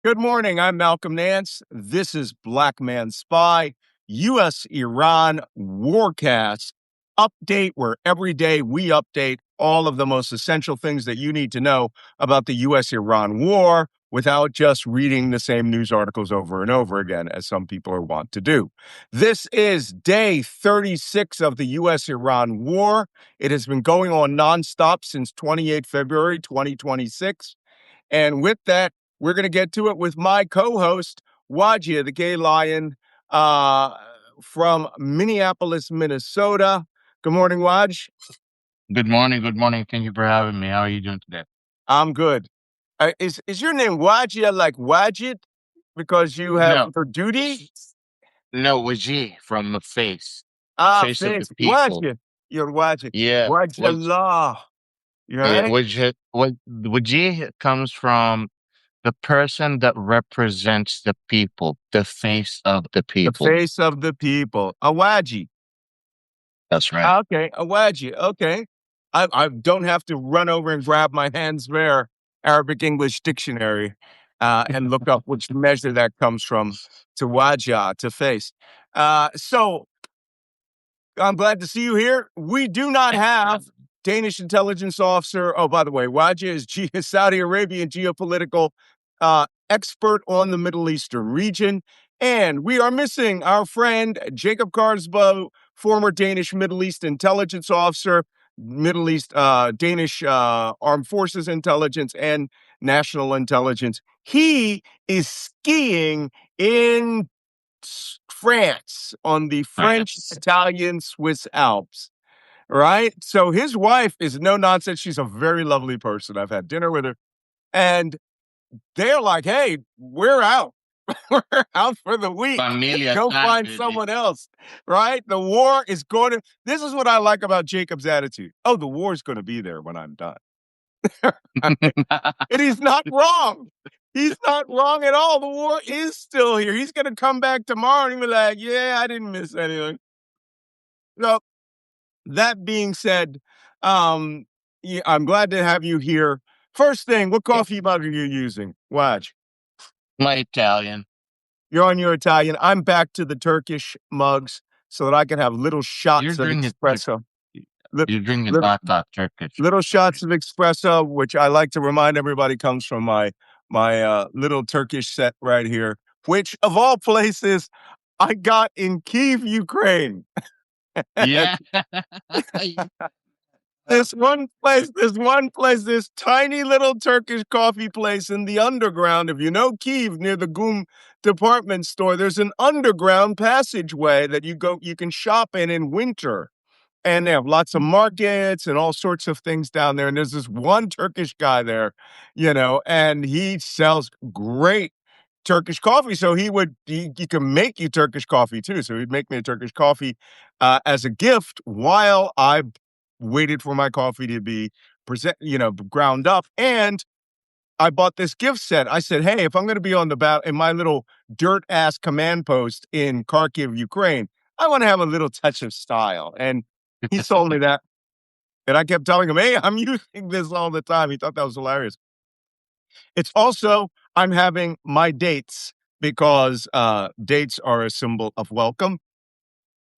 Good morning. I'm Malcolm Nance. This is Black Man Spy, U.S. Iran WARCAST update, where every day we update all of the most essential things that you need to know about the U.S. Iran war without just reading the same news articles over and over again, as some people are wont to do. This is day 36 of the U.S. Iran war. It has been going on nonstop since 28 February 2026. And with that, we're going to get to it with my co-host, Wajeeh, the gay lion uh, from Minneapolis, Minnesota. Good morning, Waj. Good morning. Good morning. Thank you for having me. How are you doing today? I'm good. Is your name Wajeeh like Wajid because you have No, for duty? no, Wajeeh from the face of the Face. people. Wajid. You're Wajid. Yeah, Wajallah. You all right? Wajeeh comes from the person that represents the people, the face of the The people. face of the people. Awaji. That's right. Okay, a wedgie. Okay. I don't have to run over and grab my hands there Arabic English dictionary and look up which measure that comes from to wajah, to face. So I'm glad to see you here. We do not have Danish intelligence officer. Oh, by the way, Wajeeh is Saudi Arabian geopolitical expert on the Middle Eastern region. And we are missing our friend Jacob Karsbo, former Danish Middle East intelligence officer, Middle East Danish Armed Forces intelligence and national intelligence. He is skiing in France on the French, France. Italian, Swiss Alps. Right. So his wife is no nonsense. She's a very lovely person. I've had dinner with her. And they're like, hey, we're out. We're out for the week. Familia Go find tragedy. someone else. Right. The war is going to. This is what I like about Jacob's attitude. Oh, the war is going to be there when I'm done. And he's not wrong. He's not wrong at all. The war is still here. He's going to come back tomorrow and be like, yeah, I didn't miss anything. So, that being said, yeah, I'm glad to have you here. First thing, what coffee mug are you using? Watch. My Italian. You're on your Italian. I'm back to the Turkish mugs so that I can have little You're shots of drinking espresso. Li- you're drinking li- hot Turkish. Little shots of espresso, which I like to remind everybody comes from my little Turkish set right here, which of all places I got in Kiev, Ukraine. Yeah. This tiny little Turkish coffee place in the underground. If you know Kiev, near the Gum department store, there's an underground passageway that you can shop in winter. And they have lots of markets and all sorts of things down there. And there's this one Turkish guy there, and he sells great Turkish coffee. So he can make you Turkish coffee too. So he'd make me a Turkish coffee as a gift while I waited for my coffee to be ground up. And I bought this gift set. I said, hey, if I'm going to be on the battle in my little dirt ass command post in Kharkiv, Ukraine, I want to have a little touch of style. And he sold me that. And I kept telling him, hey, I'm using this all the time. He thought that was hilarious. It's also, I'm having my dates because dates are a symbol of welcome.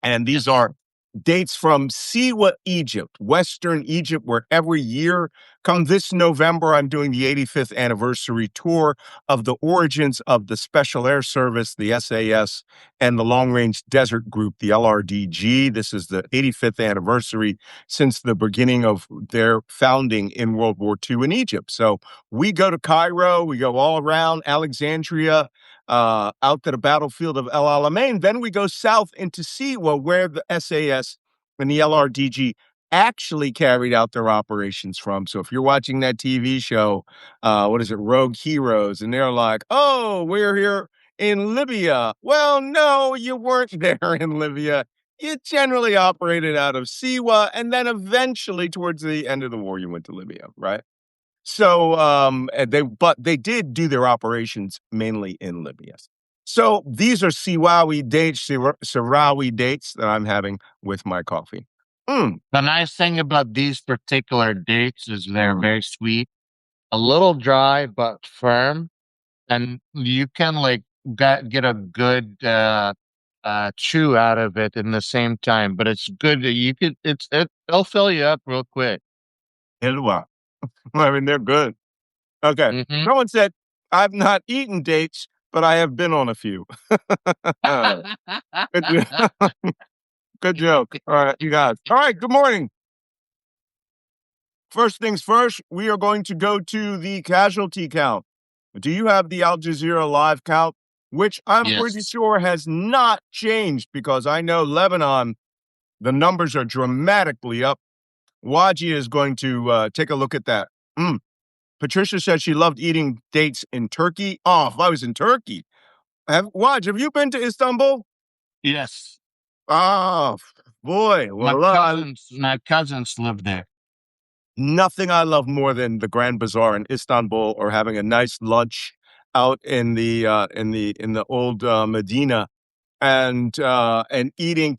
And these are dates from Siwa, Egypt, Western Egypt, where every year, come this November, I'm doing the 85th anniversary tour of the origins of the Special Air Service, the SAS, and the Long Range Desert Group, the LRDG. This is the 85th anniversary since the beginning of their founding in World War II in Egypt. So we go to Cairo, we go all around Alexandria, out to the battlefield of El Alamein. Then we go south into Siwa, where the SAS and the LRDG actually carried out their operations from. So if you're watching that TV show, what is it, Rogue Heroes, and they're like, oh, we're here in Libya. Well, no, you weren't there in Libya. You generally operated out of Siwa, and then eventually, towards the end of the war, you went to Libya, right? So, but they did do their operations mainly in Libya. So these are Sirawi dates that I'm having with my coffee. Mm, The nice thing about these particular dates is they're very sweet, a little dry but firm, and you can like get a good chew out of it in the same time. But it's good that you could. It'll fill you up real quick. Hilwa. I mean, they're good. Okay. Hmm. Someone said, I've not eaten dates, but I have been on a few. Good, good joke. All right, you guys. All right, good morning. First things first, we are going to go to the casualty count. Do you have the Al Jazeera live count? Which I'm pretty Yes. sure has not changed because I know Lebanon, the numbers are dramatically up. Wajeeh is going to take a look at that. Mm. Patricia said she loved eating dates in Turkey. Oh, if I was in Turkey. Have you been to Istanbul? Yes. Oh, boy. Well, My cousins live there. nothing I love more than the Grand Bazaar in Istanbul or having a nice lunch out in the old Medina and eating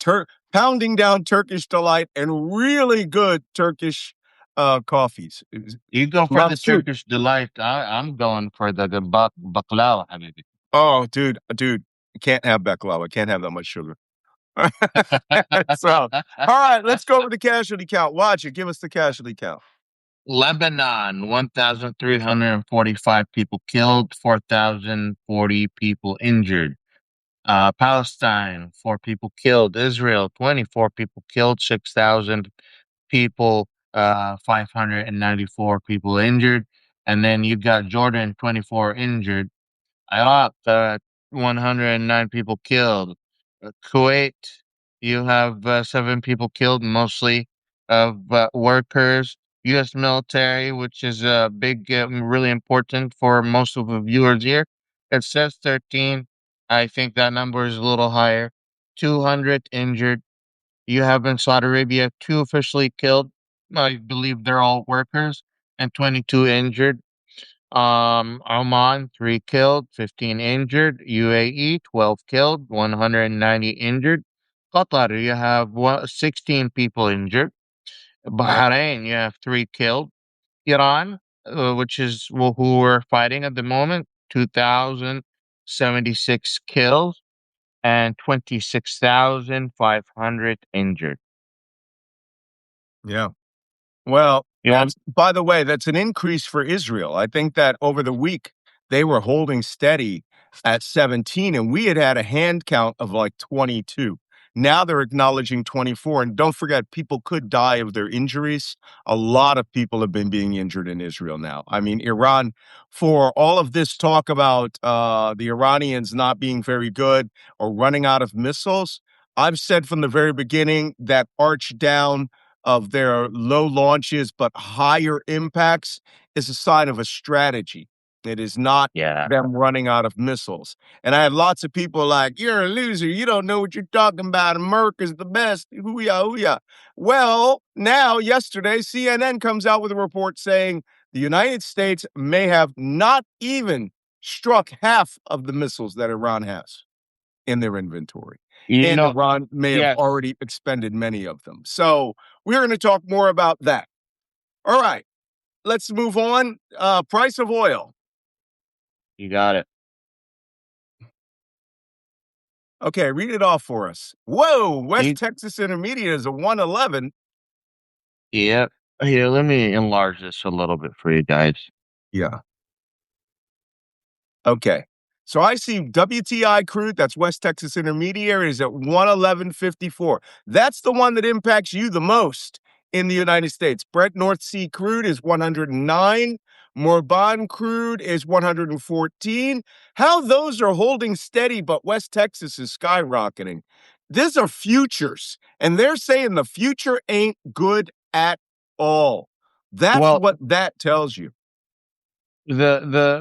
pounding down Turkish delight and really good Turkish coffees. You go for the Mahsud. Turkish delight. I'm going for the baklava, habibi. Oh, dude, you can't have baklava. Can't have that much sugar. So, all right, let's go over the casualty count. Watch it. Give us the casualty count. Lebanon, 1,345 people killed, 4,040 people injured. Palestine, 4 people killed. Israel, 24 people killed, 6,000 people, 594 people injured. And then you got Jordan, 24 injured. Iraq, 109 people killed. Kuwait, you have 7 people killed, mostly of workers. U.S. military, which is big, really important for most of the viewers here. It says 13. I think that number is a little higher. 200 injured. You have in Saudi Arabia 2 officially killed. I believe they're all workers, and 22 injured. Oman, 3 killed, 15 injured. UAE, 12 killed, 190 injured. Qatar, you have 16 people injured. Bahrain, you have 3 killed. Iran, which is who we're fighting at the moment, 2,076 kills and 26,500 injured. Yeah. Well, You want? by the way, that's an increase for Israel. I think that over the week they were holding steady at 17, and we had a hand count of like 22. Now they're acknowledging 24. And don't forget, people could die of their injuries. A lot of people have been being injured in Israel now. I mean, Iran, for all of this talk about the Iranians not being very good or running out of missiles, I've said from the very beginning that arch down of their low launches but higher impacts is a sign of a strategy. It is not Yeah. them running out of missiles. And I had lots of people like, you're a loser. You don't know what you're talking about. America's the best. Hoo-yah, hoo-yah. Well, now, yesterday, CNN comes out with a report saying the United States may have not even struck half of the missiles that Iran has in their inventory. You And know, Iran may have yes, already expended many of them. So we're going to talk more about that. All right, let's move on. Price of oil. you got it. Okay, read it off for us. Whoa, West You, Texas Intermediate is a 111. yeah. Here, let me enlarge this a little bit for you guys. Yeah. Okay. So I see WTI crude, that's West Texas Intermediary, is at 111.54. That's the one that impacts you the most in the United States. Brent North Sea crude is 109. Morban crude is 114. How those are holding steady, but West Texas is skyrocketing. These are futures, and they're saying the future ain't good at all. That's Well, what that tells you. the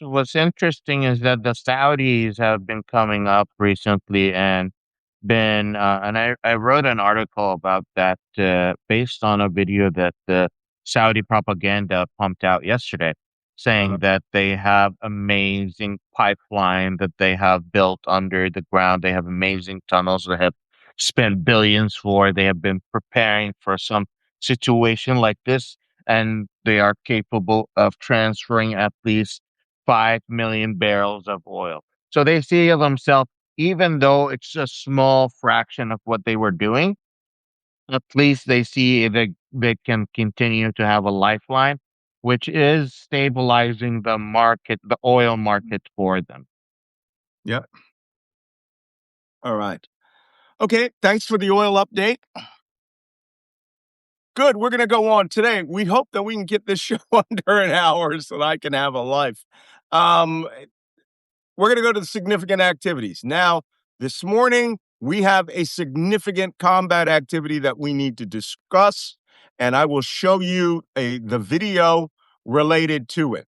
what's interesting is that the Saudis have been coming up recently and been and I wrote an article about that based on a video that the Saudi propaganda pumped out yesterday, Uh-huh. saying that they have amazing pipeline that they have built under the ground. They have amazing tunnels they have spent billions for. They have been preparing for some situation like this, and they are capable of transferring at least 5 million barrels of oil. So they see themselves, even though it's a small fraction of what they were doing, at least they see they can continue to have a lifeline, which is stabilizing the market, the oil market for them. Yep. All right. Okay. Thanks for the oil update. Good. We're going to go on today. We hope that we can get this show under an hour so that I can have a life. Um, we're going to go to the significant activities. Now, this morning, we have a significant combat activity that we need to discuss, and I will show you the video related to it.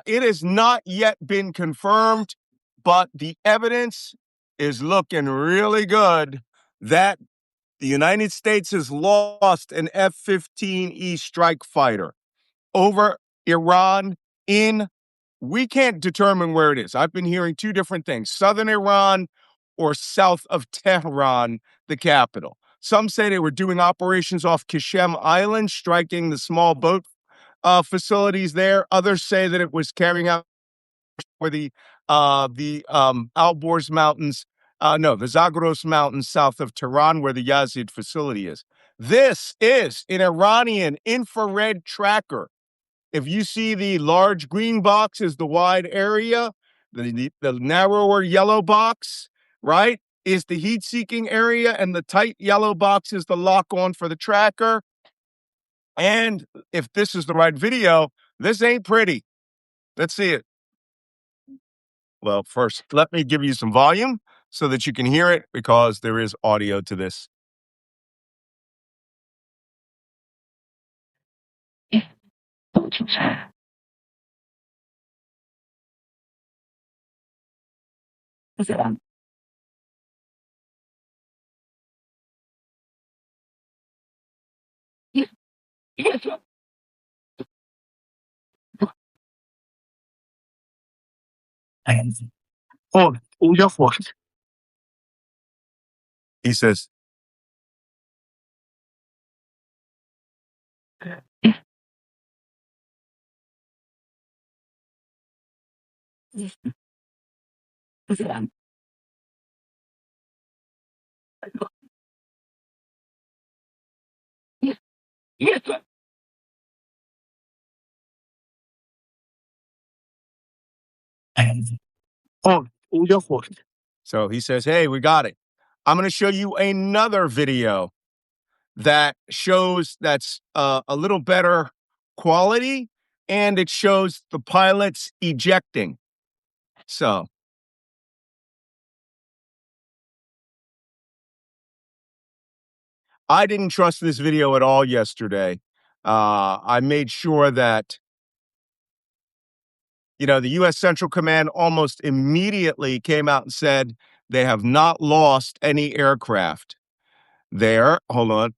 It has not yet been confirmed, but the evidence is looking really good that the United States has lost an F-15E strike fighter over Iran in, we can't determine where it is. I've been hearing two different things, southern Iran or south of Tehran, the capital. Some say they were doing operations off Qasem Island, striking the small boat facilities there. Others say that it was carrying out where the Alborz Mountains, no, the Zagros Mountains south of Tehran, where the Yazid facility is. This is an Iranian infrared tracker. If you see the large green box is the wide area, the narrower yellow box, right, is the heat-seeking area, and the tight yellow box is the lock-on for the tracker. And if this is the right video, this ain't pretty. Let's see it. Well, first, let me give you some volume so that you can hear it because there is audio to this. Oh, your fault. He says, oh, your fault. So he says, hey, we got it. I'm going to show you another video that shows that's a little better quality, and it shows the pilots ejecting. So I didn't trust this video at all yesterday. I made sure that, the U.S. Central Command almost immediately came out and said they have not lost any aircraft there. Hold on.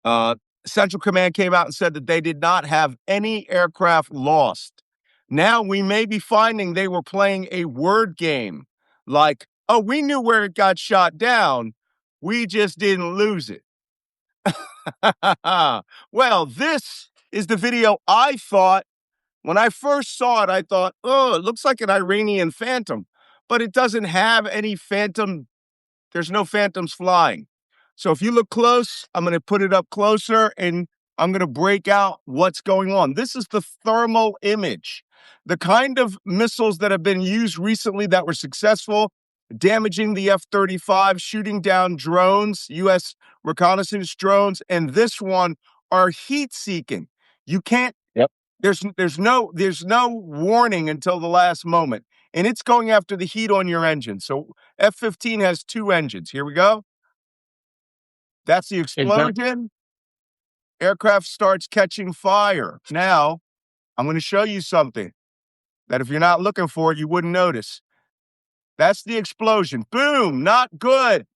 Uh, Central Command came out and said that they did not have any aircraft lost. Now we may be finding they were playing a word game like, oh, we knew where it got shot down. We just didn't lose it. Well, this is the video I thought. When I first saw it, I thought, oh, it looks like an Iranian Phantom, but it doesn't have any Phantom. There's no Phantoms flying. So if you look close, I'm going to put it up closer and I'm going to break out what's going on. This is the thermal image, the kind of missiles that have been used recently that were successful, damaging the F-35, shooting down drones, U.S. reconnaissance drones, and this one are heat-seeking. You can't. Yep. There's no warning until the last moment, and it's going after the heat on your engine. So F-15 has two engines. Here we go. That's the explosion. Aircraft starts catching fire. Now, I'm going to show you something that if you're not looking for it, you wouldn't notice. That's the explosion. Boom, not good.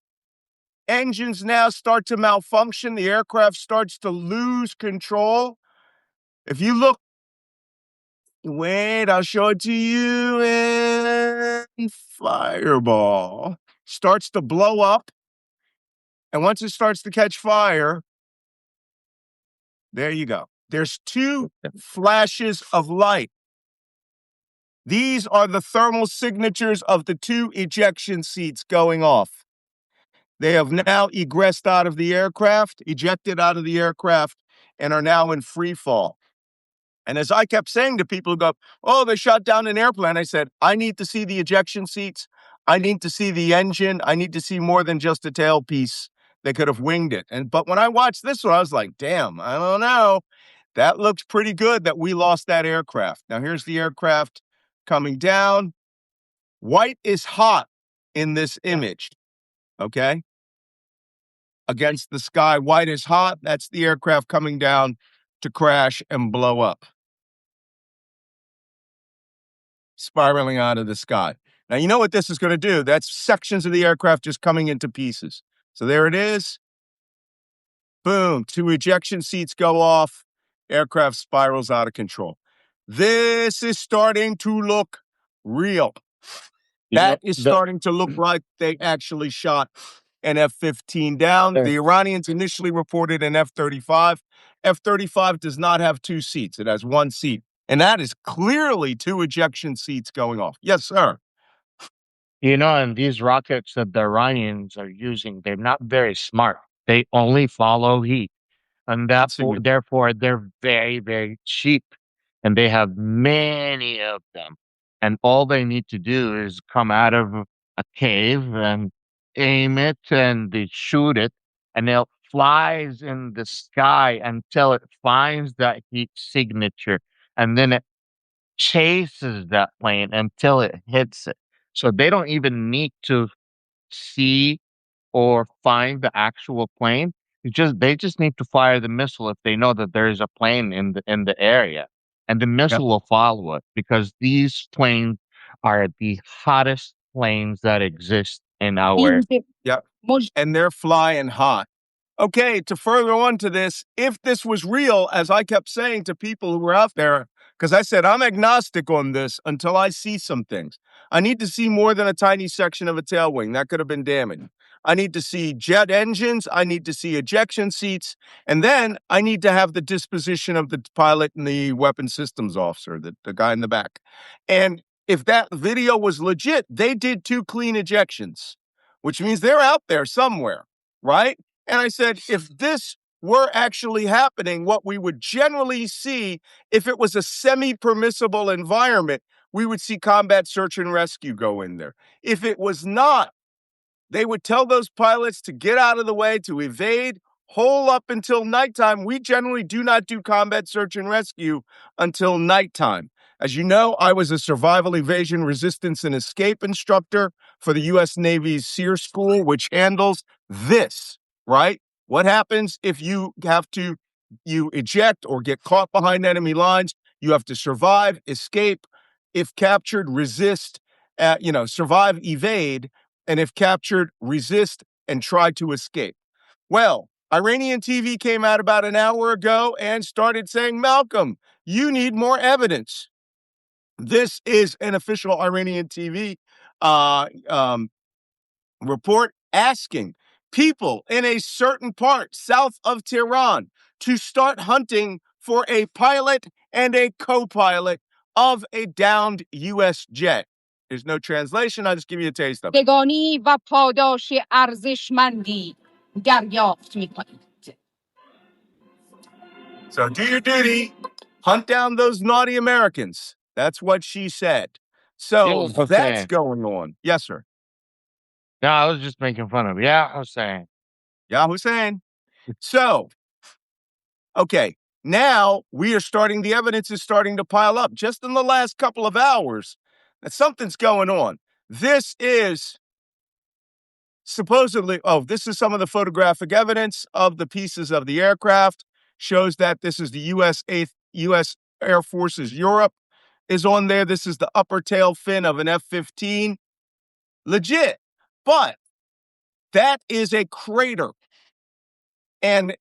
Engines now start to malfunction. The aircraft starts to lose control. If you look, wait, I'll show it to you. And fireball starts to blow up. And once it starts to catch fire, There you go. There's two flashes of light. These are the thermal signatures of the two ejection seats going off. They have now egressed out of the aircraft, ejected out of the aircraft, and are now in free fall. And as I kept saying to people who go, oh, they shot down an airplane, I said, I need to see the ejection seats. I need to see the engine. I need to see more than just a tailpiece. They could have winged it. But when I watched this one, I was like, damn, I don't know. That looks pretty good that we lost that aircraft. Now, here's the aircraft coming down. White is hot in this image, okay? Against the sky, white is hot. That's the aircraft coming down to crash and blow up, spiraling out of the sky. Now, you know what this is going to do? That's sections of the aircraft just coming into pieces. So there it is. Boom, two ejection seats go off. Aircraft spirals out of control. This is starting to look real. That is starting to look like they actually shot an F-15 down. The Iranians initially reported an F-35. F-35 does not have two seats. It has one seat. And that is clearly two ejection seats going off. Yes, sir. And these rockets that the Iranians are using, they're not very smart. They only follow heat. And therefore, they're very, very cheap. And they have many of them. And all they need to do is come out of a cave and aim it and they shoot it. And it flies in the sky until it finds that heat signature. And then it chases that plane until it hits it. So they don't even need to see or find the actual plane. They just need to fire the missile if they know that there is a plane in the area, and the missile will follow it because these planes are the hottest planes that exist in our. Yep. And they're flying hot. Okay, to further on to this, if this was real, as I kept saying to people who were out there, because I said, I'm agnostic on this until I see some things. I need to see more than a tiny section of a tail wing. That could have been damaged. I need to see jet engines. I need to see ejection seats. And then I need to have the disposition of the pilot and the weapons systems officer, the guy in the back. And if that video was legit, they did two clean ejections, which means they're out there somewhere, right? And I said, if this were actually happening, what we would generally see if it was a semi-permissible environment, we would see combat search and rescue go in there. If it was not, they would tell those pilots to get out of the way, to evade, hole up until nighttime. We generally do not do combat search and rescue until nighttime. As you know, I was a survival, evasion, resistance, and escape instructor for the U.S. Navy's SEER School, which handles this, right? What happens if you eject or get caught behind enemy lines? You have to survive, escape, if captured, resist, survive, evade, and if captured, resist and try to escape. Well, Iranian TV came out about an hour ago and started saying, Malcolm, you need more evidence. This is an official Iranian TV report asking people in a certain part south of Tehran to start hunting for a pilot and a co-pilot of a downed U.S. jet. There's no translation. I'll just give you a taste of it. زندگانی و پاداش ارزشمندی دریافت می‌کنید. So do your duty, hunt down those naughty Americans. That's what she said. So that's going on. Yes, sir. No, I was just making fun of. Yeah, I was saying. Yeah, Hussein. So, okay, now the evidence is starting to pile up just in the last couple of hours that something's going on. This is supposedly, this is some of the photographic evidence of the pieces of the aircraft. Shows that this is the U.S. Air Force's Europe is on there. This is the upper tail fin of an F-15. Legit. But that is a crater. And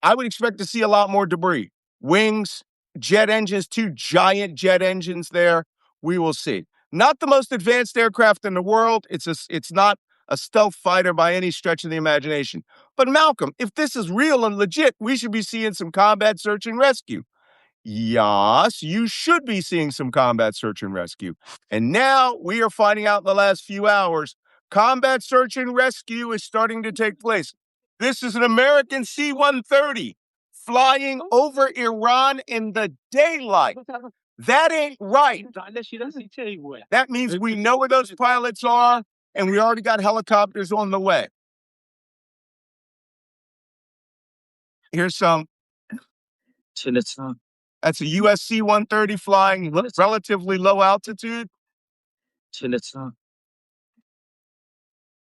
I would expect to see a lot more debris. Wings, jet engines, two giant jet engines there. We will see. Not the most advanced aircraft in the world. It's not a stealth fighter by any stretch of the imagination. But Malcolm, if this is real and legit, we should be seeing some combat search and rescue. Yes, you should be seeing some combat search and rescue. And now we are finding out in the last few hours, combat search and rescue is starting to take place. This is an American C-130 flying over Iran in the daylight. That ain't right. That means we know where those pilots are, and we already got helicopters on the way. Here's some. That's a US C-130 flying relatively low altitude.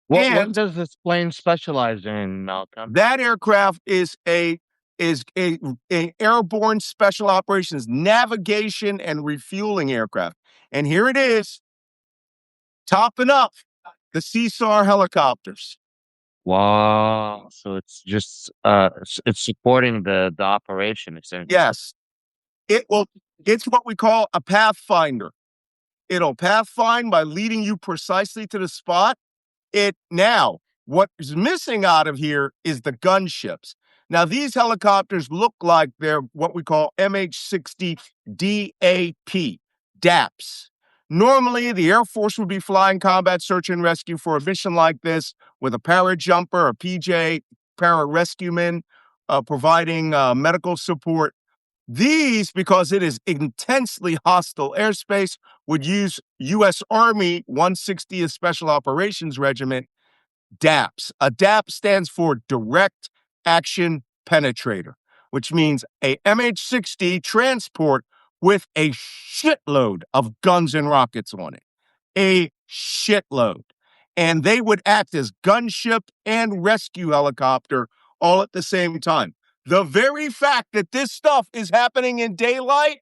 What does this plane specialize in, Malcolm? That aircraft is a airborne special operations navigation and refueling aircraft. And here it is, topping up the CSAR helicopters. Wow. So it's just it's supporting the operation, essentially. Yes. It's what we call a pathfinder. It'll pathfind by leading you precisely to the spot. What is missing out of here is the gunships. Now, these helicopters look like they're what we call MH-60 DAP, DAPs. Normally, the Air Force would be flying combat search and rescue for a mission like this with a parajumper, a PJ, pararescueman, providing medical support. These, because it is intensely hostile airspace, would use U.S. Army 160th Special Operations Regiment DAPs. A DAP stands for Direct Action Penetrator, which means a MH-60 transport with a shitload of guns and rockets on it. A shitload. And they would act as gunship and rescue helicopter all at the same time. The very fact that this stuff is happening in daylight,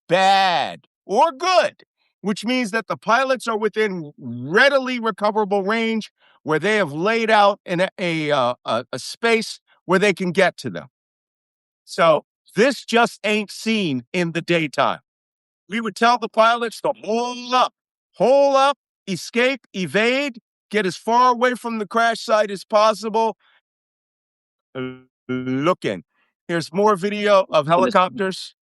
bad or good, which means that the pilots are within readily recoverable range where they have laid out a space where they can get to them. So this just ain't seen in the daytime. We would tell the pilots to hole up, escape, evade, get as far away from the crash site as possible. Looking. Here's more video of helicopters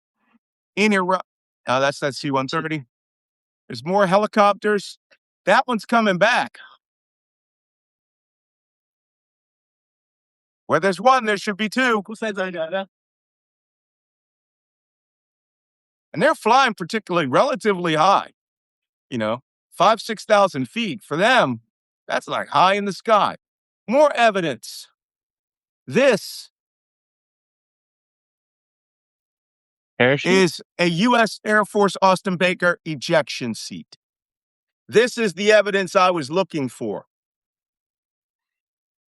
in Iraq. Now that's that C-130. There's more helicopters. That one's coming back. Where there's one, there should be two. And they're flying particularly relatively high. 5,000-6,000 feet. For them, that's like high in the sky. More evidence. This is a U.S. Air Force Austin Baker ejection seat. This is the evidence I was looking for.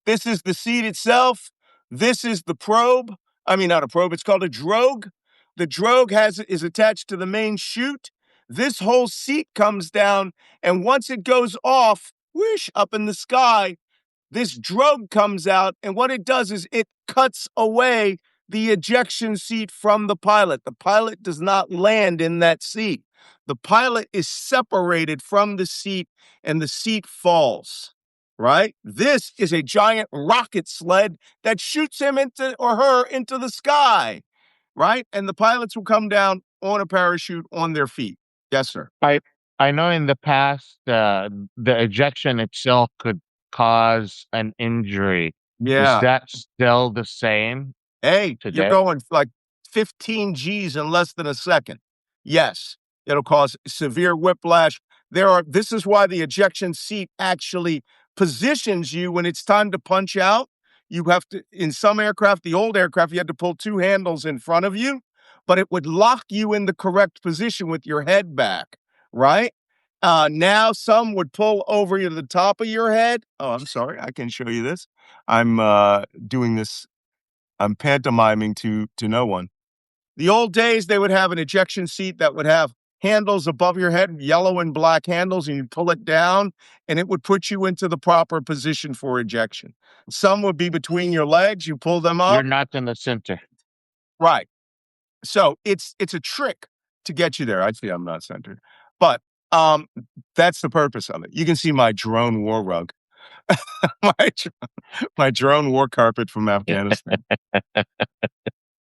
This is the seat itself. This is the probe. I mean, not a probe. It's called a drogue. The drogue is attached to the main chute. This whole seat comes down, and once it goes off, whoosh, up in the sky, this drogue comes out, and what it does is it cuts away the ejection seat from the pilot. The pilot does not land in that seat. The pilot is separated from the seat, and the seat falls, right? This is a giant rocket sled that shoots him or her into the sky, right? And the pilots will come down on a parachute on their feet. Yes, sir. I know in the past, the ejection itself could cause an injury. Yeah. Is that still the same? Hey, today? You're going like 15 G's in less than a second. Yes, it'll cause severe whiplash. This is why the ejection seat actually positions you when it's time to punch out. You have to, in some aircraft, the old aircraft, you had to pull two handles in front of you, but it would lock you in the correct position with your head back, right? Now some would pull over you to the top of your head. Oh, I'm sorry. I can show you this. I'm doing this. I'm pantomiming to no one. The old days, they would have an ejection seat that would have handles above your head, yellow and black handles, and you'd pull it down, and it would put you into the proper position for ejection. Some would be between your legs. You pull them up. You're not in the center. Right. So it's a trick to get you there. Actually, I'm not centered. But that's the purpose of it. You can see my drone war rug. my, my drone war carpet from Afghanistan.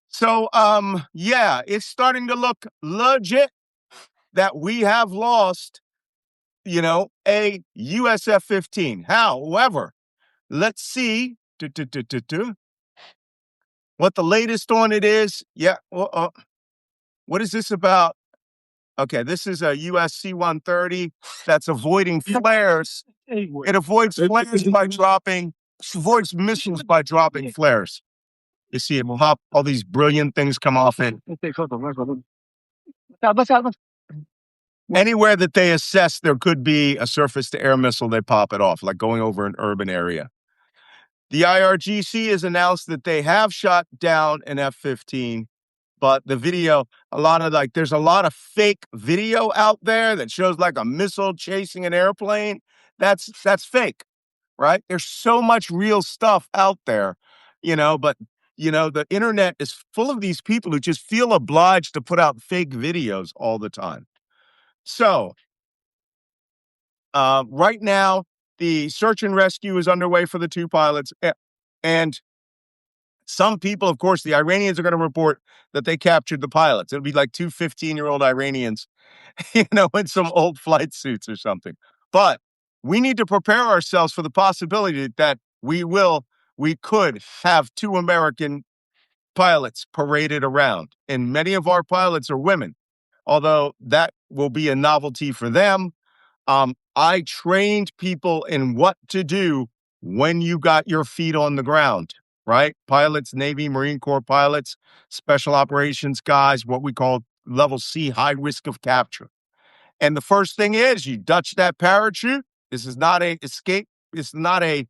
So, yeah, it's starting to look legit that we have lost, a US F-15. However, let's see what the latest on it is. Yeah, what is this about? Okay, this is a US C-130 that's avoiding flares. It avoids flares by dropping, avoids missiles by dropping flares. You see it pop, all these brilliant things come off it. Anywhere that they assess there could be a surface-to-air missile, they pop it off, like going over an urban area. The IRGC has announced that they have shot down an F-15, but the video, there's a lot of fake video out there that shows like a missile chasing an airplane. That's fake, right? There's so much real stuff out there, but the internet is full of these people who just feel obliged to put out fake videos all the time. So, right now, the search and rescue is underway for the two pilots. And some people, of course, the Iranians are going to report that they captured the pilots. It'll be like two 15-year-old Iranians, in some old flight suits or something. But we need to prepare ourselves for the possibility that we could have two American pilots paraded around. And many of our pilots are women, although that will be a novelty for them. I trained people in what to do when you got your feet on the ground, right? Pilots, Navy, Marine Corps pilots, special operations guys, what we call level C, high risk of capture. And the first thing is you Dutch that parachute. This is not a escape. It's not a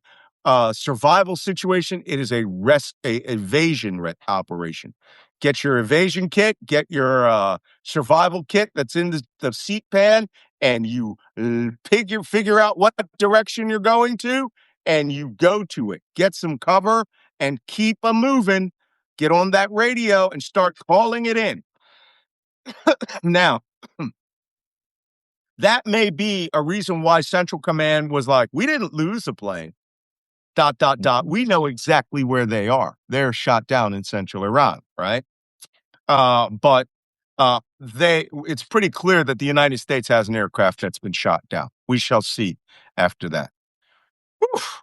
survival situation. It is a evasion operation. Get your evasion kit. Get your survival kit that's in the seat pan, and you figure out what direction you're going to, and you go to it. Get some cover and keep a moving. Get on that radio and start calling it in. Now, that may be a reason why Central Command was like, we didn't lose the plane. ... We know exactly where they are. They're shot down in central Iran, right? But it's pretty clear that the United States has an aircraft that's been shot down. We shall see after that.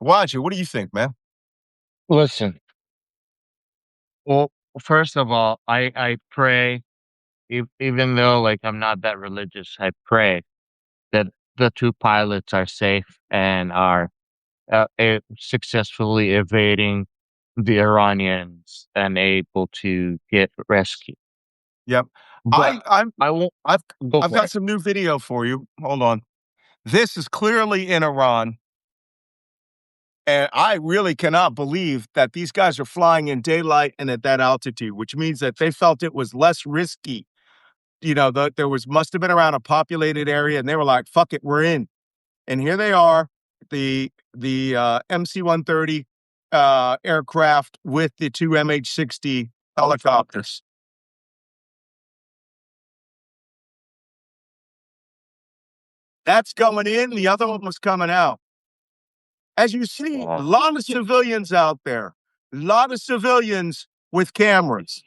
Wajeeh, what do you think, man? Listen, well, first of all, I pray, even though like I'm not that religious, I pray that the two pilots are safe and are successfully evading the Iranians and able to get rescued. Yep. But I won't I've go I've for got it. some new video for you. Hold on. This is clearly in Iran. And I really cannot believe that these guys are flying in daylight and at that altitude, which means that they felt it was less risky. There must have been around a populated area, and they were like, "Fuck it, we're in." And here they are, the MC-130 aircraft with the two MH-60 helicopters. That's going in. The other one was coming out. As you see, a lot of civilians out there, a lot of civilians with cameras.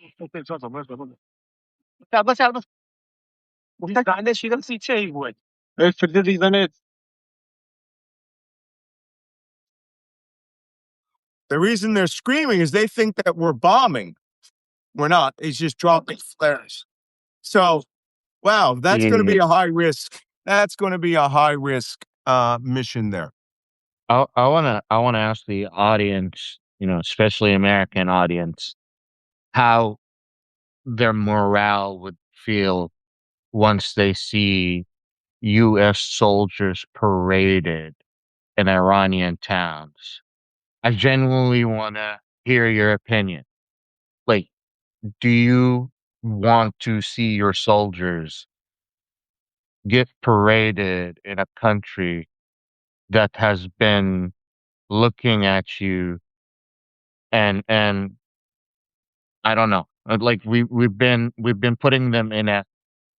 The reason they're screaming is they think that we're bombing. We're not. It's just dropping flares. So, wow, that's going to be a high risk. That's going to be a high risk mission there. I wanna ask the audience, especially American audience, how their morale would feel once they see U.S. soldiers paraded in Iranian towns. I genuinely want to hear your opinion. Like, do you want to see your soldiers get paraded in a country that has been looking at you and I don't know. Like we've been putting them in a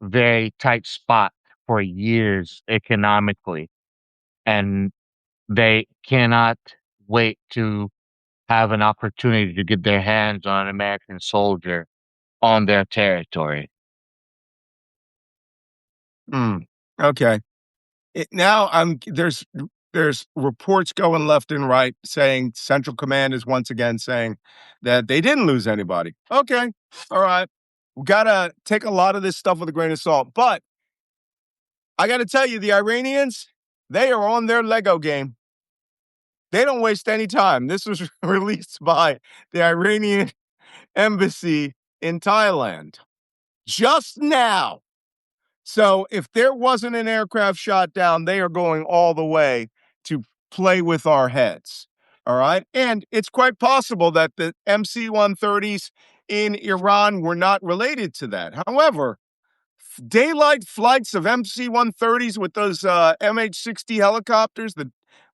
very tight spot for years economically, and They cannot wait to have an opportunity to get their hands on an American soldier on their territory. Okay. Now there's reports going left and right saying Central Command is once again saying that they didn't lose anybody. Okay. All right. We gotta take a lot of this stuff with a grain of salt. But I gotta tell you, the Iranians, they are on their Lego game. They don't waste any time. This was released by the Iranian embassy in Thailand just now. So if there wasn't an aircraft shot down, they are going all the way to play with our heads. All right. And it's quite possible that the MC-130s in Iran were not related to that. However, daylight flights of MC-130s with those MH-60 helicopters that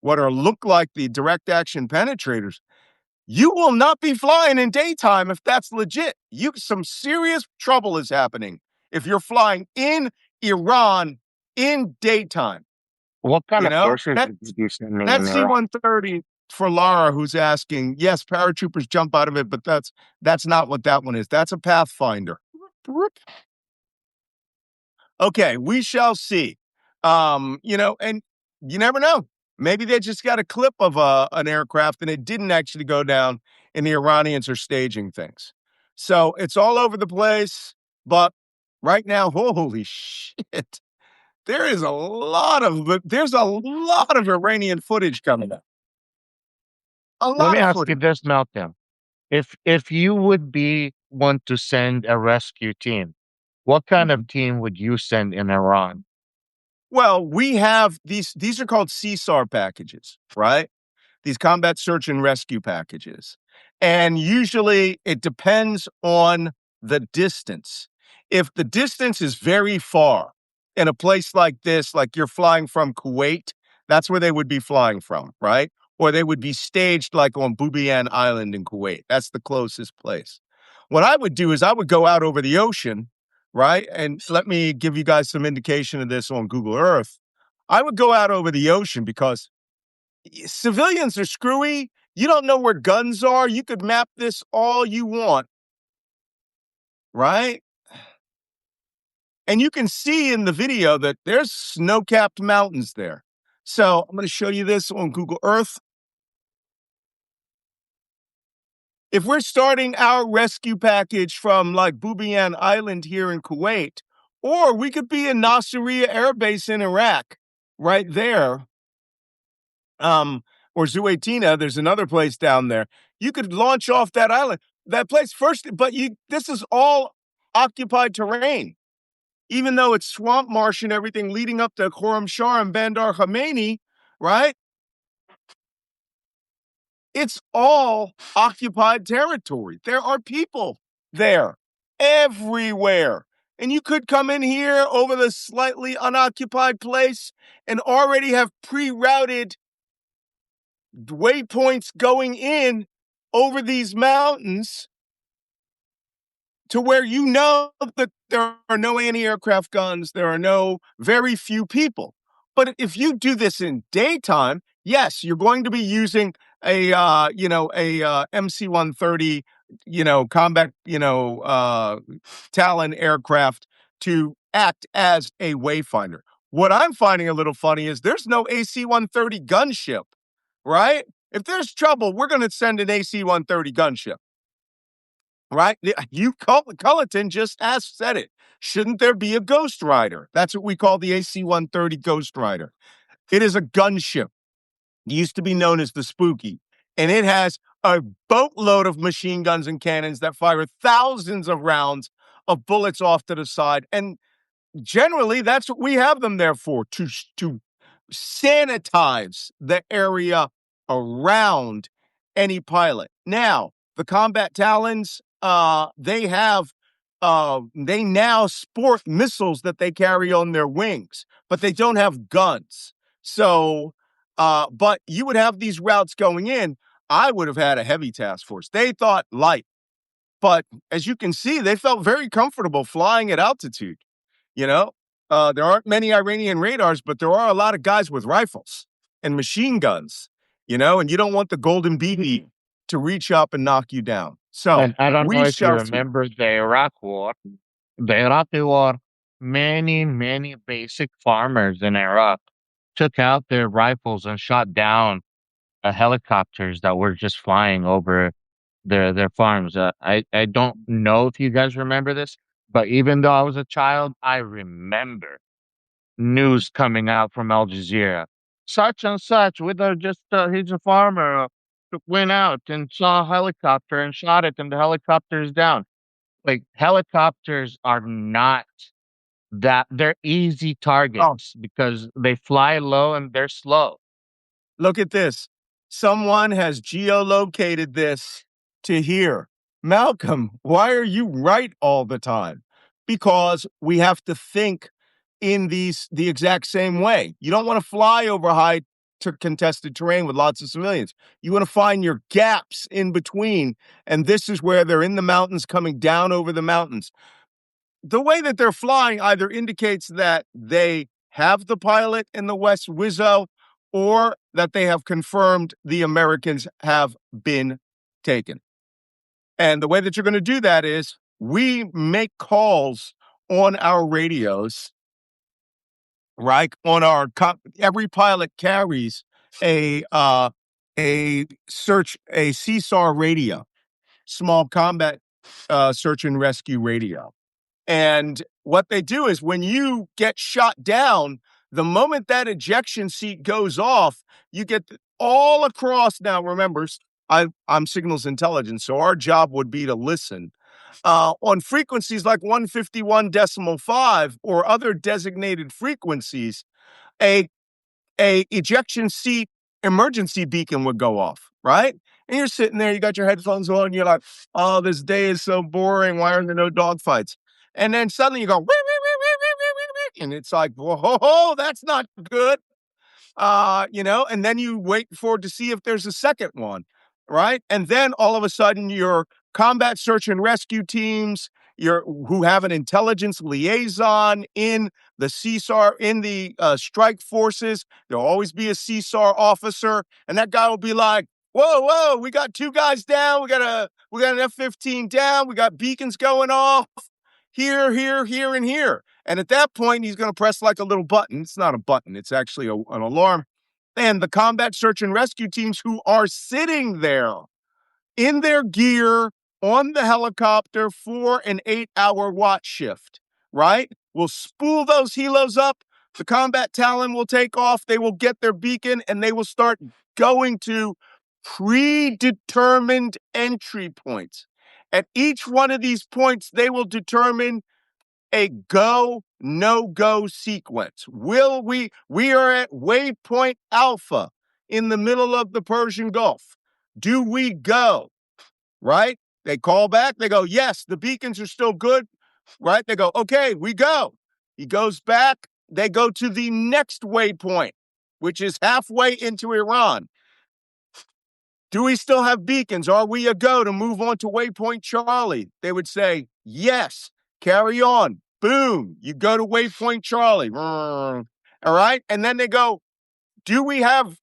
look like the direct action penetrators, you will not be flying in daytime if that's legit. Some serious trouble is happening if you're flying in Iran in daytime. What kind You of know, forces that did you send me that in Iraq? C-130 for Lara, who's asking, yes, paratroopers jump out of it, but that's not what that one is. That's a Pathfinder. Okay, we shall see. And you never know. Maybe they just got a clip of an aircraft and it didn't actually go down, and the Iranians are staging things. So it's all over the place. But right now, holy shit, there's a lot of Iranian footage coming up. A Let lot me of ask you footage. this, Meltdown. If you would be one to send a rescue team, what kind of team would you send in Iran? Well, we have these are called CSAR packages, right? These combat search and rescue packages. And usually it depends on the distance. If the distance is very far in a place like this, like you're flying from Kuwait, that's where they would be flying from, right? Or they would be staged like on Bubiyan Island in Kuwait. That's the closest place. What I would do is I would go out over the ocean, right? And let me give you guys some indication of this on Google Earth. I would go out over the ocean because civilians are screwy. You don't know where guns are. You could map this all you want, right? And you can see in the video that there's snow-capped mountains there. So I'm going to show you this on Google Earth. If we're starting our rescue package from like Bubiyan Island here in Kuwait, or we could be in Nasiriyah Air Base in Iraq, right there, or Zuwaitina, there's another place down there. You could launch off that island, that place first, but this is all occupied terrain. Even though it's swamp marsh and everything leading up to Khorramshahr and Bandar Khomeini, right? It's all occupied territory. There are people there everywhere. And you could come in here over the slightly unoccupied place and already have pre-routed waypoints going in over these mountains to where you know that there are no anti-aircraft guns, there are very few people. But if you do this in daytime, yes, you're going to be using a MC-130, combat, Talon aircraft to act as a wayfinder. What I'm finding a little funny is there's no AC-130 gunship, right? If there's trouble, we're going to send an AC-130 gunship. Right? Culleton just said it. Shouldn't there be a Ghost Rider? That's what we call the AC-130 Ghost Rider. It is a gunship. It used to be known as the Spooky. And it has a boatload of machine guns and cannons that fire thousands of rounds of bullets off to the side. And generally, that's what we have them there for, to sanitize the area around any pilot. Now, the combat Talons, they now sport missiles that they carry on their wings, but they don't have guns. So, but you would have these routes going in. I would have had a heavy task force. They thought light, but as you can see, they felt very comfortable flying at altitude. There aren't many Iranian radars, but there are a lot of guys with rifles. and machine guns, and you don't want the golden BB to reach up and knock you down. So And I don't know we if you shall see. remember the Iraq War. The Iraqi War, many, many basic farmers in Iraq took out their rifles and shot down helicopters that were just flying over their farms. I don't know if you guys remember this, but even though I was a child, I remember news coming out from Al Jazeera. Such and such, with he's a farmer, went out and saw a helicopter and shot it, and the helicopter is down. Like, helicopters are not they're easy targets because they fly low and they're slow. Look at this. Someone has geolocated this to here. Malcolm, why are you right all the time? Because we have to think in the exact same way. You don't want to fly over high to contested terrain with lots of civilians. You want to find your gaps in between. And this is where they're in the mountains, coming down over the mountains. The way that they're flying either indicates that they have the pilot in the West Wizzo, or that they have confirmed the Americans have been taken. And the way that you're going to do that is we make calls on our radios, right? Every pilot carries a CSAR radio, small combat search and rescue radio. And what they do is when you get shot down, the moment that ejection seat goes off, you get all across. Now, remember, I'm signals intelligence, so our job would be to listen. On frequencies like 151.5 or other designated frequencies, a ejection seat emergency beacon would go off, right? And you're sitting there, you got your headphones on, and you're like, oh, this day is so boring. Why are there no dogfights? And then suddenly you go, wee, wee, wee, wee, wee, wee, wee, wee, and it's like, whoa, that's not good. And then you wait to see if there's a second one, right? And then all of a sudden your combat search and rescue teams, who have an intelligence liaison in the CSAR, in the strike forces, there'll always be a CSAR officer, and that guy will be like, whoa, we got 2 guys down, we got an F-15 down, we got beacons going off here, and here. And at that point, he's going to press like a little button. It's not a button. It's actually an alarm. And the combat search and rescue teams who are sitting there in their gear on the helicopter for an 8-hour watch shift, right? Will spool those helos up. The combat Talon will take off. They will get their beacon and they will start going to predetermined entry points. At each one of these points, they will determine a go, no-go sequence. We are at waypoint Alpha in the middle of the Persian Gulf. Do we go? Right? They call back. They go, yes, the beacons are still good. Right? They go, okay, we go. He goes back. They go to the next waypoint, which is halfway into Iran. Do we still have beacons? Are we a go to move on to waypoint Charlie? They would say, yes, carry on. Boom, you go to waypoint Charlie. All right. And then they go, do we have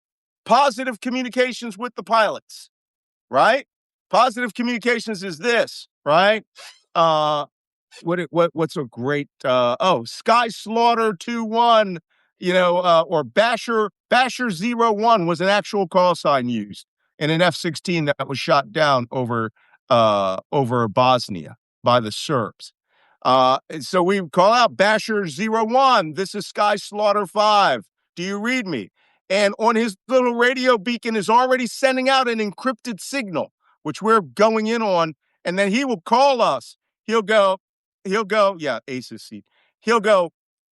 positive communications with the pilots? Right? Positive communications is this, right? What's a great Sky Slaughter 2-1, or Basher 01 was an actual call sign used in an F-16 that was shot down over Bosnia by the Serbs. So we call out Basher 01. This is Sky Slaughter 5. Do you read me? And on his little radio beacon is already sending out an encrypted signal, which we're going in on. And then he will call us. He'll go, yeah, Ace's seat. He'll go,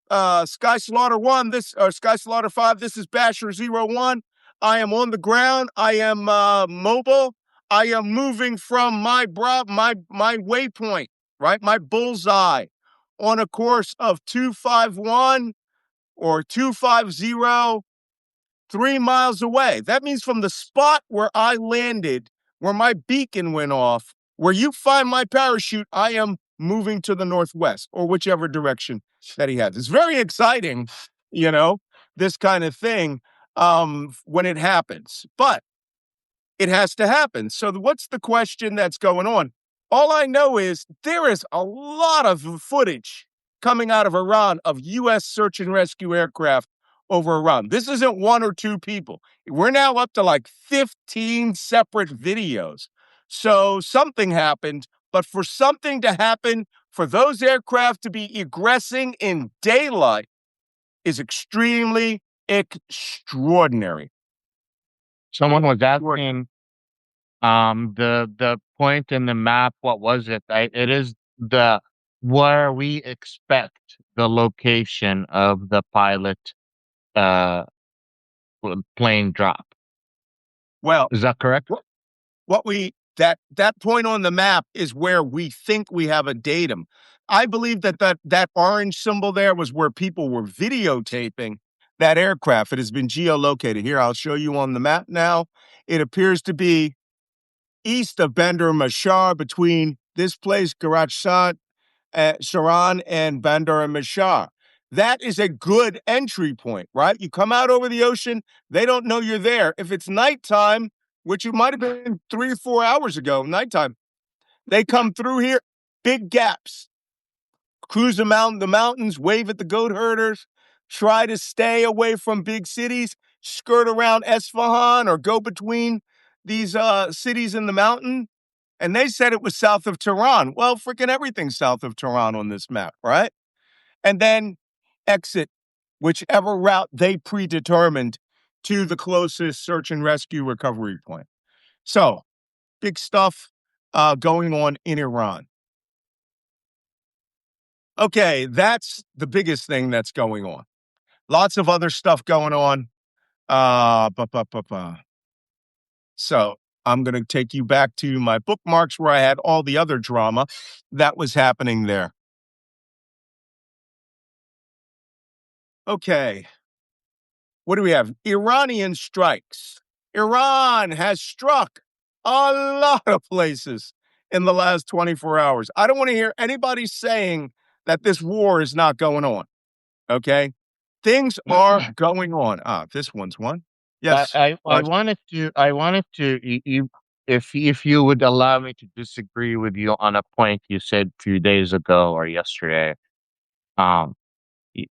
Sky Slaughter 1, Sky Slaughter 5, this is Basher 01. I am on the ground. I am mobile. I am moving from my waypoint, right? My bullseye on a course of 251 or 250, 3 miles away. That means from the spot where I landed, where my beacon went off, where you find my parachute, I am moving to the northwest or whichever direction that he has. It's very exciting, this kind of thing. when it happens. But it has to happen. So what's the question that's going on? All I know is there is a lot of footage coming out of Iran of U.S. search and rescue aircraft over Iran. This isn't one or two people. We're now up to like 15 separate videos. So something happened, but for something to happen, for those aircraft to be egressing in daylight is extremely extraordinary. Someone was asking the point in the map, what was it? It is the where we expect the location of the pilot uh plane drop. Well, Is that correct? what we that point on the map is where we think we have a datum. I believe that orange symbol there was where people were videotaping that aircraft. It has been geolocated. Here, I'll show you on the map now. It appears to be east of Bandar Mashar, between this place, Karachsat, Saran, and Bandar Mashar. That is a good entry point, right? You come out over the ocean, they don't know you're there. If it's nighttime, which it might have been 3 or 4 hours ago, nighttime, they come through here, big gaps, cruise the mountains, wave at the goat herders, try to stay away from big cities, skirt around Esfahan or go between these cities in the mountain. And they said it was south of Tehran. Well, freaking everything's south of Tehran on this map, right? And then exit whichever route they predetermined to the closest search and rescue recovery point. So, big stuff going on in Iran. Okay, that's the biggest thing that's going on. Lots of other stuff going on. So, I'm going to take you back to my bookmarks where I had all the other drama that was happening there. Okay. What do we have? Iranian strikes. Iran has struck a lot of places in the last 24 hours. I don't want to hear anybody saying that this war is not going on. Okay? Things are going on. This one's one. Yes. I wanted to if you would allow me to disagree with you on a point you said a few days ago or yesterday. Um,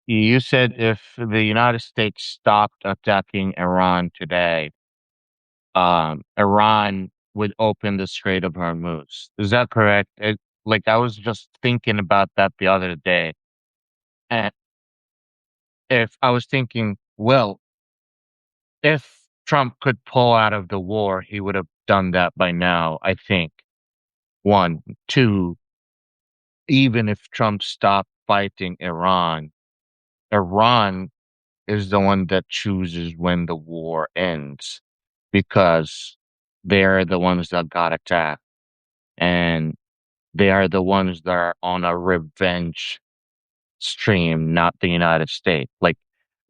you said if the United States stopped attacking Iran today, Iran would open the Strait of Hormuz. Is that correct? Like I was just thinking about that the other day, and if I was thinking, well, if Trump could pull out of the war, he would have done that by now, I think. One. Two, even if Trump stopped fighting Iran, Iran is the one that chooses when the war ends because they're the ones that got attacked and they are the ones that are on a revenge stream, not the United States. Like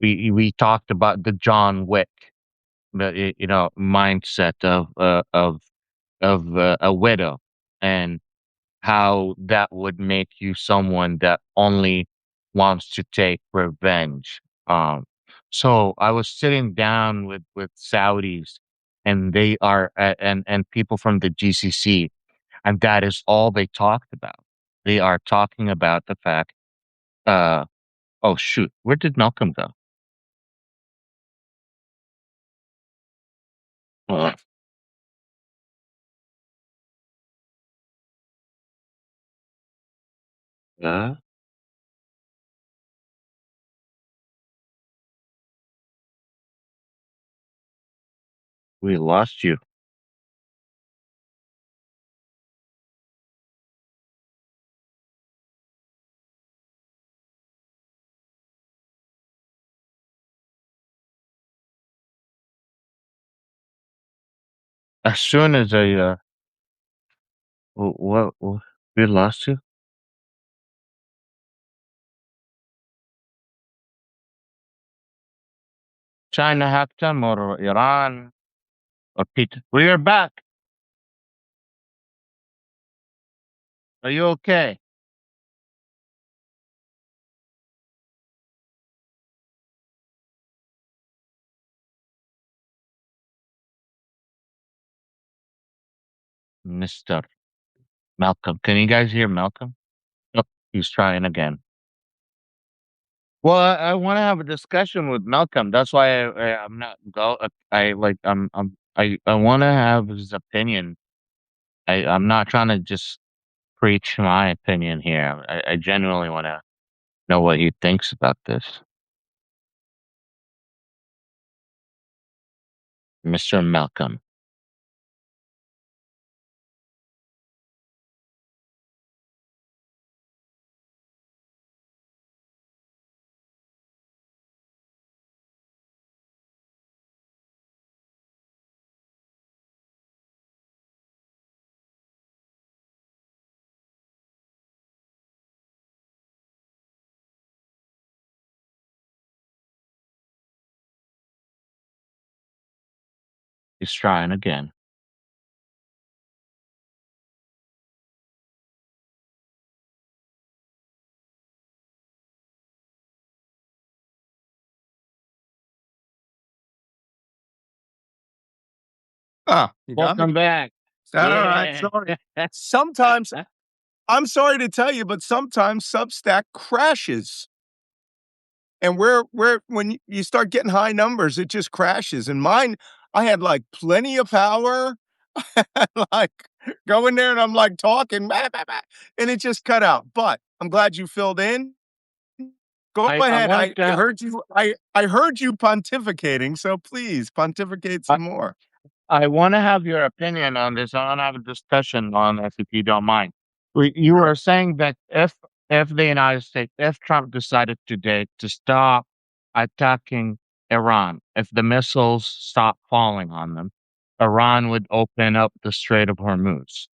we talked about the John Wick, mindset of a widow and how that would make you someone that only wants to take revenge. So I was sitting down with Saudis, and they are and people from the GCC, and that is all they talked about. They are talking about the fact. Oh shoot, where did Malcolm go? Uh, uh, we lost you. As soon as what, we lost you. China hacked them or Iran or Peter. We are back. Are you okay? Mr. Malcolm. Can you guys hear Malcolm? Oh, he's trying again. Well, I want to have a discussion with Malcolm. That's why I'm not go. I like I want to have his opinion. I'm not trying to just preach my opinion here. I genuinely want to know what he thinks about this, Mr. Malcolm. He's trying again. Ah, you got me. Welcome back. All right, Yeah. sorry. Sometimes, I'm sorry to tell you, but sometimes Substack crashes. And when you start getting high numbers, it just crashes. And mine, I had like plenty of power. Like go in there and I'm like talking, bah, bah, bah, and it just cut out. But I'm glad you filled in. Go I ahead. wanted I to. heard you. I heard you pontificating. So please pontificate I, some more. I want to have your opinion on this. I want to have a discussion on this, if you don't mind. You were saying that if the United States, if Trump decided today to stop attacking Iran, if the missiles stop falling on them, Iran would open up the Strait of Hormuz.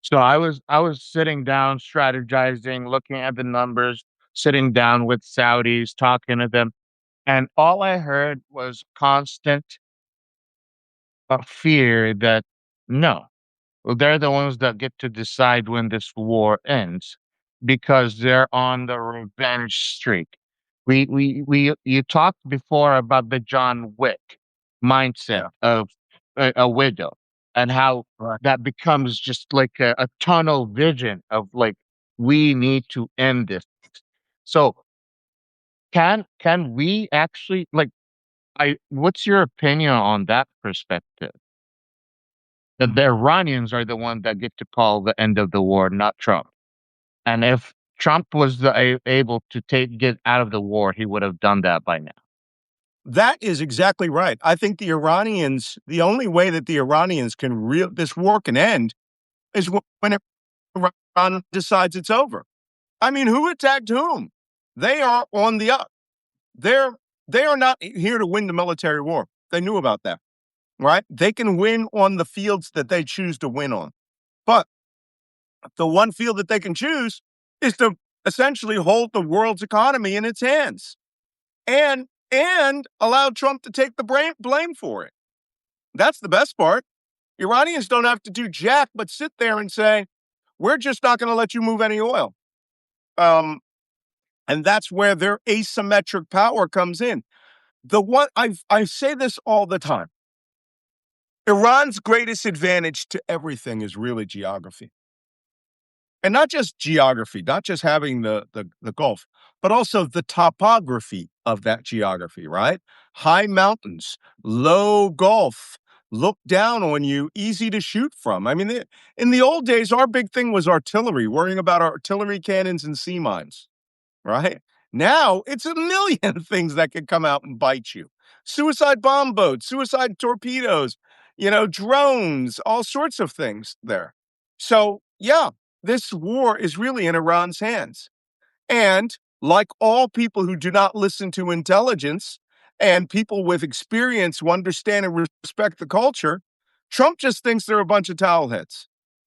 So I was sitting down, strategizing, looking at the numbers, sitting down with Saudis, talking to them, and all I heard was constant fear that no, well, they're the ones that get to decide when this war ends because they're on the revenge streak. You talked before about the John Wick mindset Yeah. of a widow and how Right. that becomes just like a tunnel vision of like we need to end this. So can we actually like I what's your opinion on that perspective? That the Iranians are the one that get to call the end of the war, not Trump. And if Trump was able to get out of the war, he would have done that by now. That is exactly right. I think the only way that the Iranians this war can end is when Iran decides it's over. I mean, who attacked whom? They are on the up. They're they are not here to win the military war. They knew about that, right? They can win on the fields that they choose to win on. But the one field that they can choose is to essentially hold the world's economy in its hands and allow Trump to take the blame for it. That's the best part. Iranians don't have to do jack but sit there and say, we're just not going to let you move any oil. And that's where their asymmetric power comes in. I say this all the time. Iran's greatest advantage to everything is really geography. And not just geography, not just having the Gulf, but also the topography of that geography, right? High mountains, low Gulf, look down on you, easy to shoot from. I mean, in the old days, our big thing was artillery, worrying about artillery cannons and sea mines, right? Now it's a million things that can come out and bite you. Suicide bomb boats, suicide torpedoes, drones, all sorts of things there. So, yeah, this war is really in Iran's hands. And like all people who do not listen to intelligence and people with experience who understand and respect the culture, Trump just thinks they're a bunch of towelheads.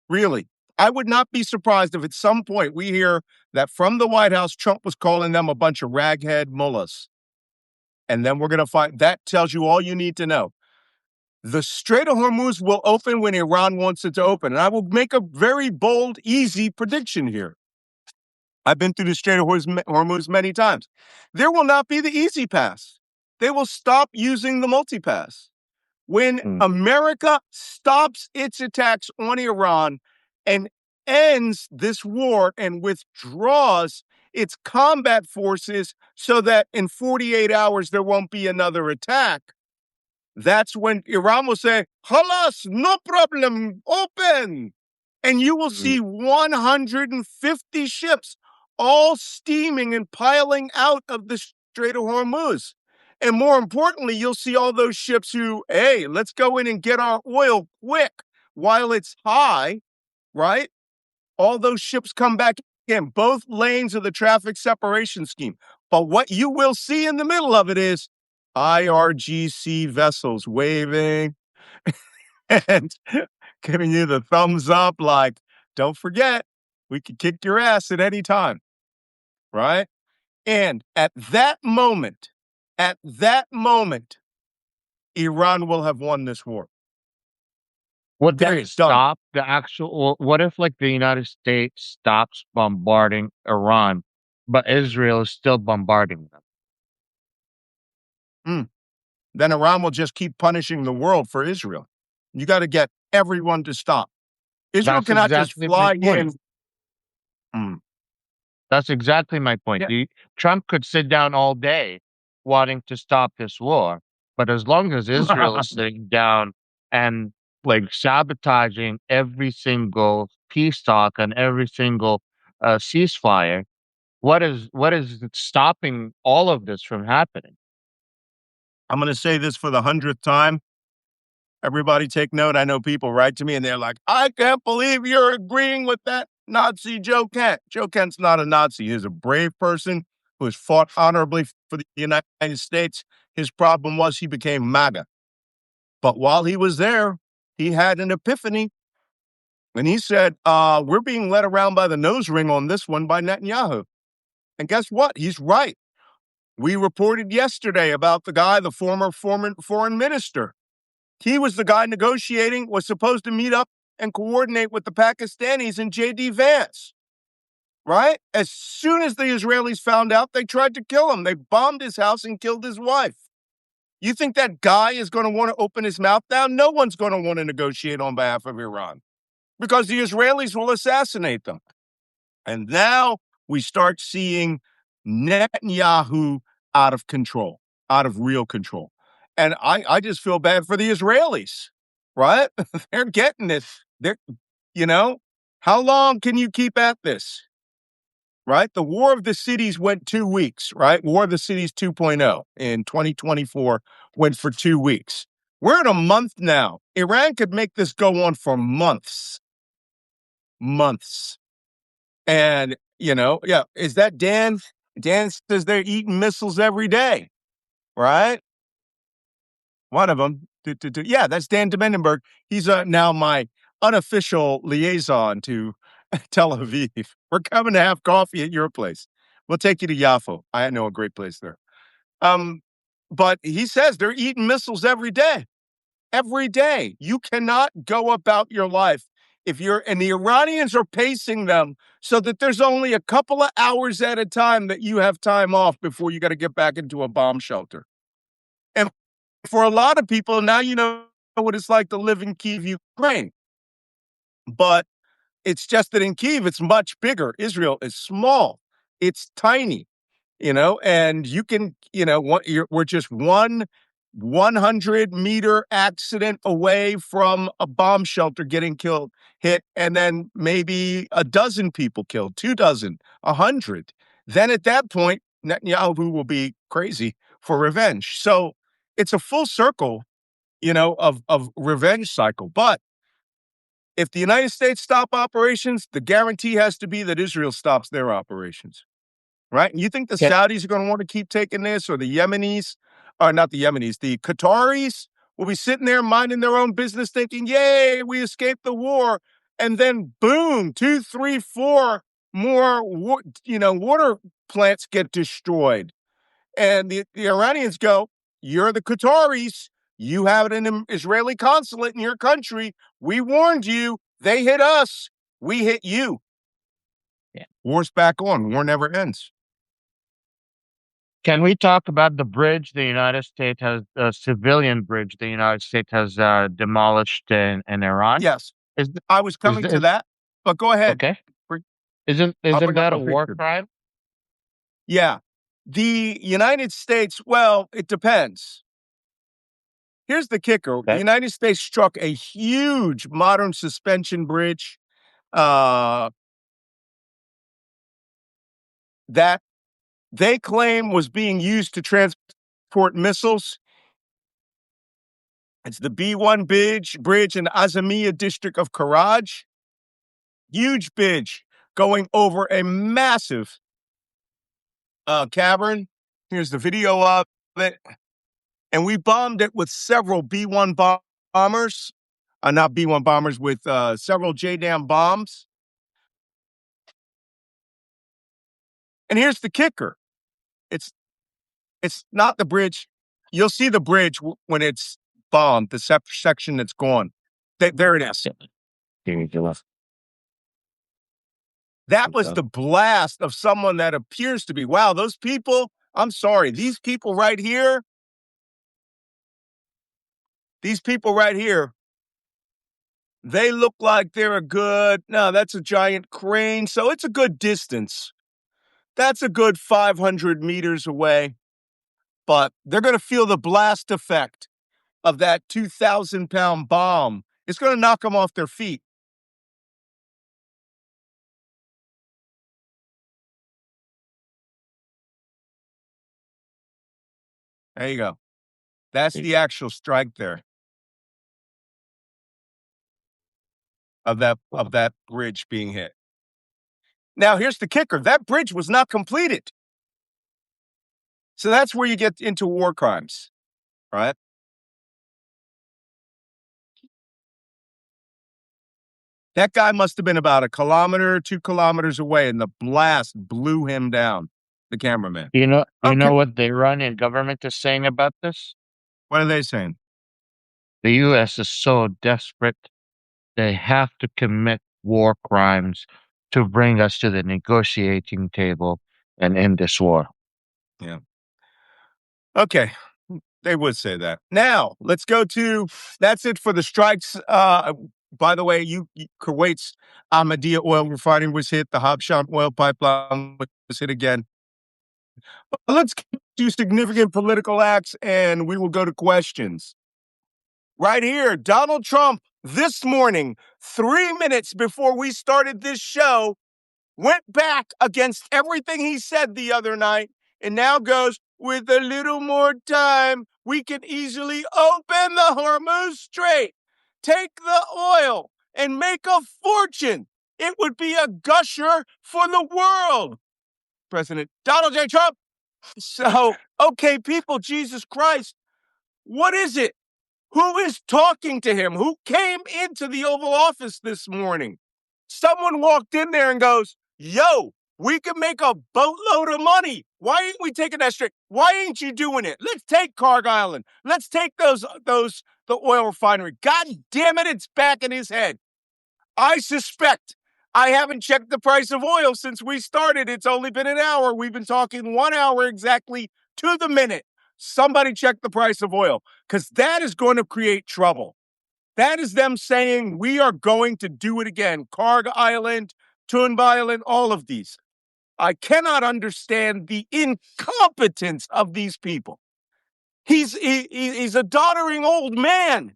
Really. I would not be surprised if at some point we hear that from the White House, Trump was calling them a bunch of raghead mullahs. And then we're going to find that tells you all you need to know. The Strait of Hormuz will open when Iran wants it to open. And I will make a very bold, easy prediction here. I've been through the Strait of Hormuz many times. There will not be the easy pass. They will stop using the multipass. When America stops its attacks on Iran and ends this war and withdraws its combat forces so that in 48 hours there won't be another attack, that's when Iran will say, Halas, no problem, open. And you will see 150 ships all steaming and piling out of the Strait of Hormuz. And more importantly, you'll see all those ships who, hey, let's go in and get our oil quick while it's high, right? All those ships come back in, both lanes of the traffic separation scheme. But what you will see in the middle of it is IRGC vessels waving and giving you the thumbs up like, don't forget, we could kick your ass at any time, right? And at that moment, Iran will have won this war. Would There that it is, done. stop the actual? What if, like, the United States stops bombarding Iran, but Israel is still bombarding them? Then Iran will just keep punishing the world for Israel. You got to get everyone to stop. Israel That's cannot just exactly my fly point. in. That's exactly my point. Yeah. Trump could sit down all day wanting to stop this war, but as long as Israel is sitting down and, like, sabotaging every single peace talk and every single ceasefire, what is stopping all of this from happening? I'm going to say this for the 100th time. Everybody take note. I know people write to me and they're like, I can't believe you're agreeing with that Nazi Joe Kent. Joe Kent's not a Nazi. He's a brave person who has fought honorably for the United States. His problem was he became MAGA. But while he was there, he had an epiphany. And he said, we're being led around by the nose ring on this one by Netanyahu. And guess what? He's right. We reported yesterday about the guy, the former foreign minister. He was the guy negotiating, was supposed to meet up and coordinate with the Pakistanis and J.D. Vance, right? As soon as the Israelis found out, they tried to kill him. They bombed his house and killed his wife. You think that guy is going to want to open his mouth now? No one's going to want to negotiate on behalf of Iran because the Israelis will assassinate them. And now we start seeing Netanyahu out of control, out of real control. And I just feel bad for the Israelis, right? They're getting it. How long can you keep at this, right? The War of the Cities went 2 weeks, right? War of the Cities 2.0 in 2024 went for 2 weeks. We're at a month now. Iran could make this go on for months. Months. And, is that Dan? Dan says they're eating missiles every day, right? One of them. Yeah, that's Dan Demendenberg. He's now my unofficial liaison to Tel Aviv. We're coming to have coffee at your place. We'll take you to Yafo. I know a great place there. But he says they're eating missiles every day. Every day. You cannot go about your life and the Iranians are pacing them so that there's only a couple of hours at a time that you have time off before you got to get back into a bomb shelter. And for a lot of people, now you know what it's like to live in Kyiv, Ukraine. But it's just that in Kyiv, it's much bigger. Israel is small. It's tiny, and you can, we're just 100-meter accident away from a bomb shelter getting hit, and then maybe a dozen people killed, 24, 100. Then at that point, Netanyahu will be crazy for revenge. So it's a full circle, of revenge cycle. But if the United States stop operations, the guarantee has to be that Israel stops their operations, right? And you think the Saudis are going to want to keep taking this, or the Yemenis, or not the Yemenis, the Qataris will be sitting there minding their own business thinking, yay, we escaped the war. And then boom, 2, 3, 4 more, water plants get destroyed. And the Iranians go, you're the Qataris. You have an Israeli consulate in your country. We warned you. They hit us. We hit you. Yeah. War's back on. War never ends. Can we talk about the bridge the United States has, a civilian bridge the United States has demolished in Iran? Yes, Is th- I was coming to is that, but go ahead. okay? Bring- I'll Isn't bring up that a a war picture. crime? Yeah. The United States, well, it depends. Here's the kicker. The Okay. United States struck a huge modern suspension bridge uh, that they claim was being used to transport missiles. It's the B1 bridge in Azamiya district of Karaj. Huge bridge going over a massive cavern. Here's the video of it. And we bombed it with several B1 bombers, not B1 bombers, with several JDAM bombs. And here's the kicker: it's it's not the bridge. You'll see the bridge when it's bombed. The section that's gone. There it is. Here you go. That was the blast of someone that appears to be. Wow, those people. I'm sorry, these people right here. These people right here. They look like they're a good. No, that's a giant crane, so it's a good distance. That's a good 500 meters away, but they're going to feel the blast effect of that 2,000-pound bomb. It's going to knock them off their feet. There you go. That's the actual strike there of that bridge being hit. Now, here's the kicker. That bridge was not completed. So that's where you get into war crimes, right? That guy must have been about a kilometer, 2 kilometers away, and the blast blew him down, the cameraman. You Okay. know what the Iranian government is saying about this? What are they saying? The U.S. is so desperate they have to commit war crimes to bring us to the negotiating table and end this war. Yeah. Okay. They would say that. Now, let's go to that's it for the strikes. By the way, Kuwait's Ahmadiyya oil refinery was hit. The Habshan oil pipeline was hit again. But let's do significant political acts and we will go to questions. Right here, Donald Trump this morning, 3 minutes before we started this show, went back against everything he said the other night and now goes, with a little more time, we can easily open the Hormuz Strait, take the oil, and make a fortune. It would be a gusher for the world. President Donald J. Trump. So, okay, people, Jesus Christ, what is it? Who is talking to him? Who came into the Oval Office this morning? Someone walked in there and goes, yo, we can make a boatload of money. Why ain't we taking that straight? Why ain't you doing it? Let's take Carg Island. Let's take the oil refinery. God damn it, it's back in his head. I suspect. I haven't checked the price of oil since we started. It's only been an hour. We've been talking 1 hour exactly to the minute. Somebody check the price of oil because that is going to create trouble. That is them saying we are going to do it again. Carg Island, Toonba Island, all of these. I cannot understand the incompetence of these people. He's a doddering old man.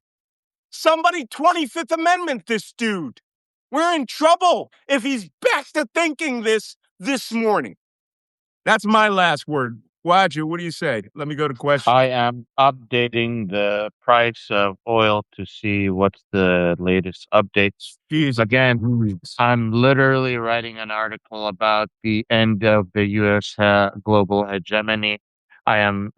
Somebody 25th Amendment this dude. We're in trouble if he's back to thinking this morning. That's my last word. Wajeeh, what do you say? Let me go to questions. I am updating the price of oil to see what's the latest updates. Jeez, Again, I'm literally writing an article about the end of the U.S. Global hegemony. I'm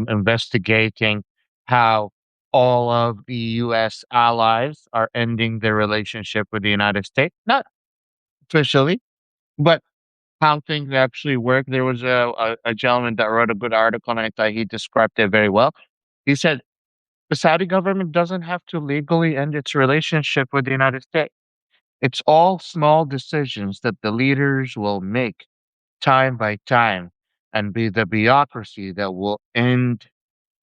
investigating how all of the U.S. allies are ending their relationship with the United States, not officially, but how things actually work. There was a gentleman that wrote a good article, and I thought he described it very well. He said the Saudi government doesn't have to legally end its relationship with the United States. It's all small decisions that the leaders will make time by time and be the bureaucracy that will end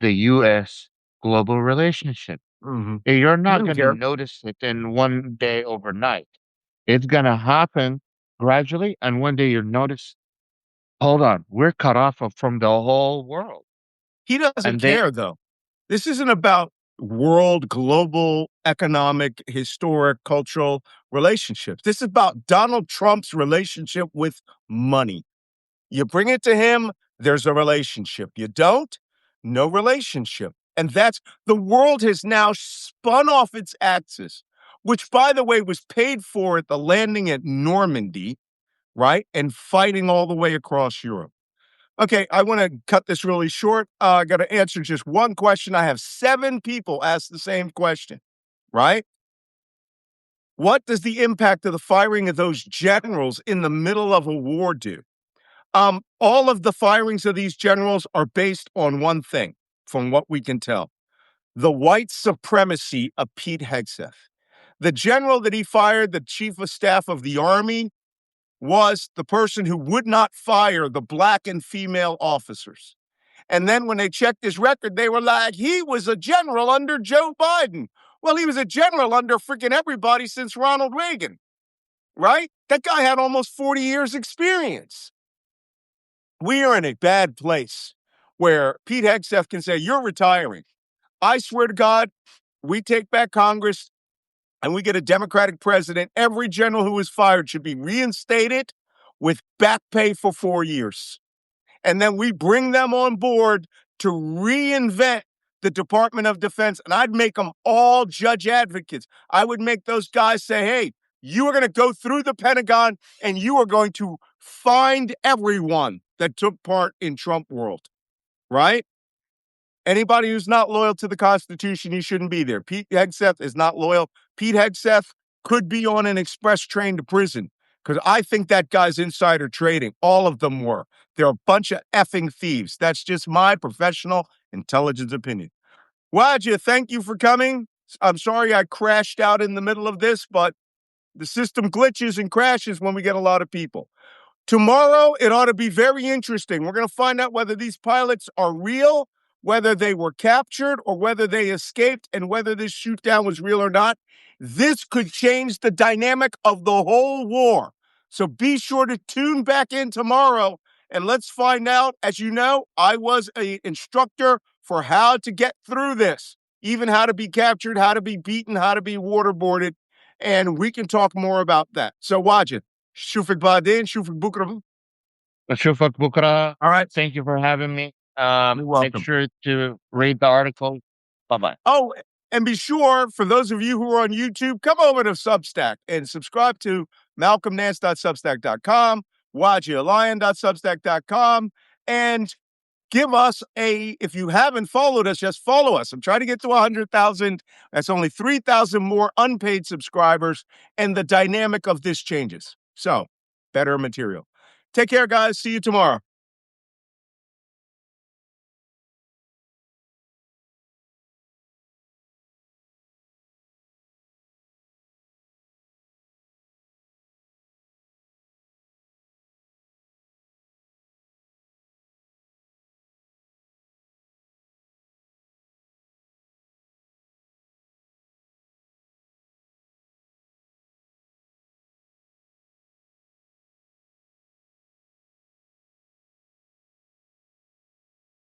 the U.S. global relationship. Mm-hmm. You're not don't going to care. notice it in one day overnight. It's going to happen gradually, and one day you'll notice, hold on, we're cut off from the whole world. He doesn't And they, care, though. This isn't about world, global, economic, historic, cultural relationships. This is about Donald Trump's relationship with money. You bring it to him, there's a relationship. You don't, no relationship. And that's the world has now spun off its axis, which, by the way, was paid for at the landing at Normandy, right? And fighting all the way across Europe. Okay, I want to cut this really short. I got to answer just one question. I have 7 people ask the same question, right? What does the impact of the firing of those generals in the middle of a war do? All of the firings of these generals are based on one thing, from what we can tell: the white supremacy of Pete Hegseth. The general that he fired, the chief of staff of the army, was the person who would not fire the black and female officers. And then when they checked his record, they were like, he was a general under Joe Biden. Well, he was a general under freaking everybody since Ronald Reagan, right? That guy had almost 40 years experience. We are in a bad place where Pete Hegseth can say, you're retiring. I swear to God, we take back Congress and we get a Democratic president. Every general who was fired should be reinstated with back pay for 4 years. And then we bring them on board to reinvent the Department of Defense. And I'd make them all judge advocates. I would make those guys say, hey, you are going to go through the Pentagon and you are going to find everyone that took part in Trump world, right? Anybody who's not loyal to the Constitution, he shouldn't be there. Pete Hegseth is not loyal. Pete Hegseth could be on an express train to prison because I think that guy's insider trading. All of them were. They're a bunch of effing thieves. That's just my professional intelligence opinion. Wajeeh, thank you for coming. I'm sorry I crashed out in the middle of this, but the system glitches and crashes when we get a lot of people. Tomorrow, it ought to be very interesting. We're going to find out whether these pilots are real, whether they were captured, or whether they escaped, and whether this shoot down was real or not. This could change the dynamic of the whole war. So be sure to tune back in tomorrow, and let's find out. As you know, I was an instructor for how to get through this, even how to be captured, how to be beaten, how to be waterboarded, and we can talk more about that. So, Wajeeh. Shufik Badin, Shufik Bukra. Shufak Bukra, All right. thank you for having me. You're welcome. Make sure to read the article. Bye-bye. Oh, and be sure, for those of you who are on YouTube, come over to Substack and subscribe to malcolmnance.substack.com, wajeehalion.substack.com, and give us if you haven't followed us, just follow us. I'm trying to get to 100,000. That's only 3,000 more unpaid subscribers, and the dynamic of this changes. So, better material. Take care, guys. See you tomorrow.